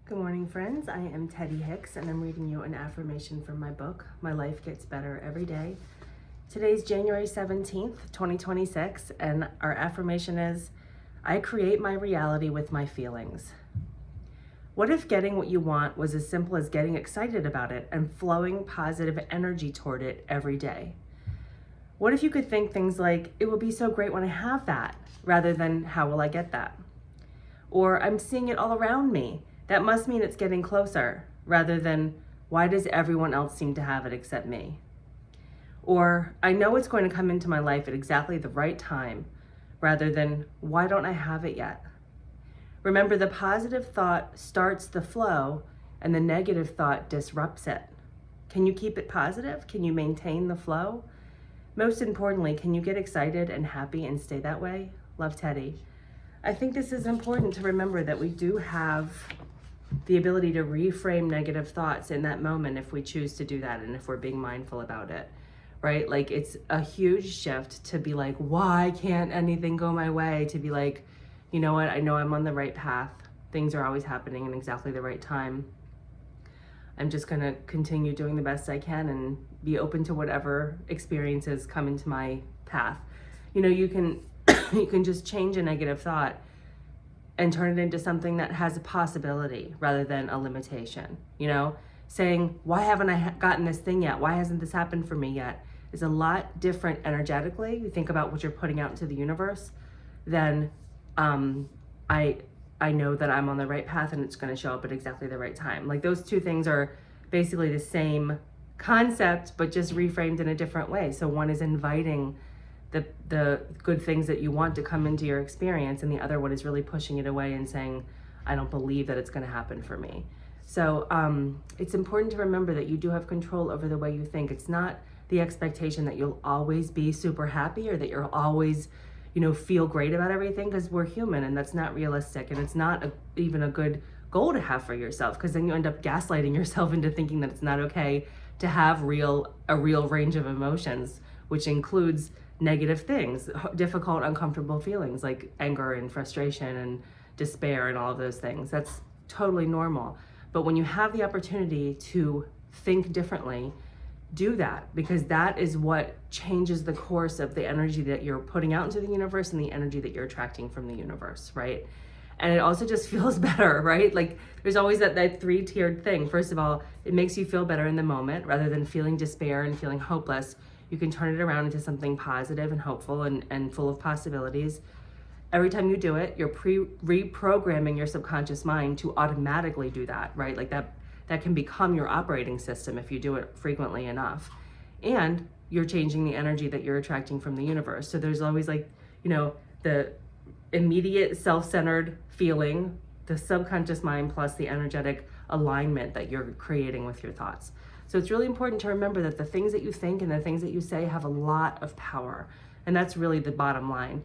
Good morning, friends. I am Teddy Hicks, and I'm reading you an affirmation from my book, My Life Gets Better Every Day. Today's January 17th, 2026, and our affirmation is, I create my reality with my feelings. What if getting what you want was as simple as getting excited about it and flowing positive energy toward it every day? What if you could think things like, it will be so great when I have that, rather than, how will I get that? Or, I'm seeing it all around me. That must mean it's getting closer, rather than, why does everyone else seem to have it except me? Or, I know it's going to come into my life at exactly the right time, rather than, why don't I have it yet? Remember, the positive thought starts the flow, and the negative thought disrupts it. Can you keep it positive? Can you maintain the flow? Most importantly, can you get excited and happy and stay that way? Love, Teddy. I think this is important to remember, that we do have the ability to reframe negative thoughts in that moment if we choose to do that and if we're being mindful about it, right? Like, it's a huge shift to be like, why can't anything go my way? To be like, you know what? I know I'm on the right path. Things are always happening in exactly the right time. I'm just going to continue doing the best I can and be open to whatever experiences come into my path. You know, you can you can just change a negative thought and turn it into something that has a possibility rather than a limitation. You know, saying, why haven't I gotten this thing yet? Why hasn't this happened for me yet? Is a lot different energetically. You think about what you're putting out into the universe than I know that I'm on the right path and it's going to show up at exactly the right time. Like, those two things are basically the same concept, but just reframed in a different way. So one is inviting the good things that you want to come into your experience, and the other one is really pushing it away and saying, I don't believe that it's going to happen for me. So it's important to remember that you do have control over the way you think. It's not the expectation that you'll always be super happy or that you'll always, you know, feel great about everything, because we're human and that's not realistic, and it's not even a good goal to have for yourself, because then you end up gaslighting yourself into thinking that it's not okay to have a real range of emotions, which includes negative things, difficult, uncomfortable feelings like anger and frustration and despair and all of those things. That's totally normal. But when you have the opportunity to think differently, do that, because that is what changes the course of the energy that you're putting out into the universe and the energy that you're attracting from the universe, right? And it also just feels better, right? Like, there's always that three-tiered thing. First of all, it makes you feel better in the moment rather than feeling despair and feeling hopeless. You can turn it around into something positive and hopeful and full of possibilities. Every time you do it, you're reprogramming your subconscious mind to automatically do that, right? Like, that can become your operating system if you do it frequently enough. And you're changing the energy that you're attracting from the universe. So there's always, like, you know, the immediate self-centered feeling, the subconscious mind, plus the energetic alignment that you're creating with your thoughts. So it's really important to remember that the things that you think and the things that you say have a lot of power. And that's really the bottom line.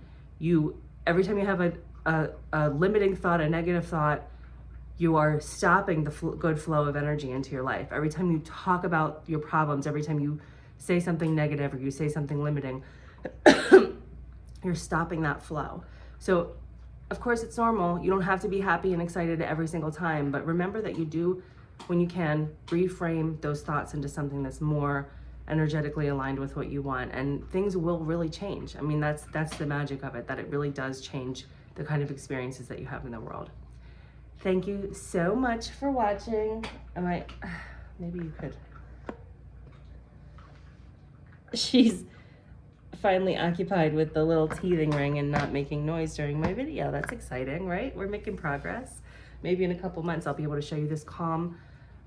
Every time you have a limiting thought, a negative thought, you are stopping the good flow of energy into your life. Every time you talk about your problems, every time you say something negative or you say something limiting, you're stopping that flow. So, of course, it's normal. You don't have to be happy and excited every single time, but remember that you do, when you can, reframe those thoughts into something that's more energetically aligned with what you want, and things will really change. I mean, that's the magic of it, that it really does change the kind of experiences that you have in the world. Thank you so much for watching. Maybe you could. She's finally occupied with the little teething ring and not making noise during my video. That's exciting, right? We're making progress. Maybe in a couple months I'll be able to show you this calm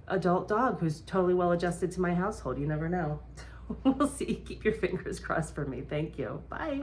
adult dog who's totally well adjusted to my household. You never know. We'll see. Keep your fingers crossed for me. Thank you. Bye.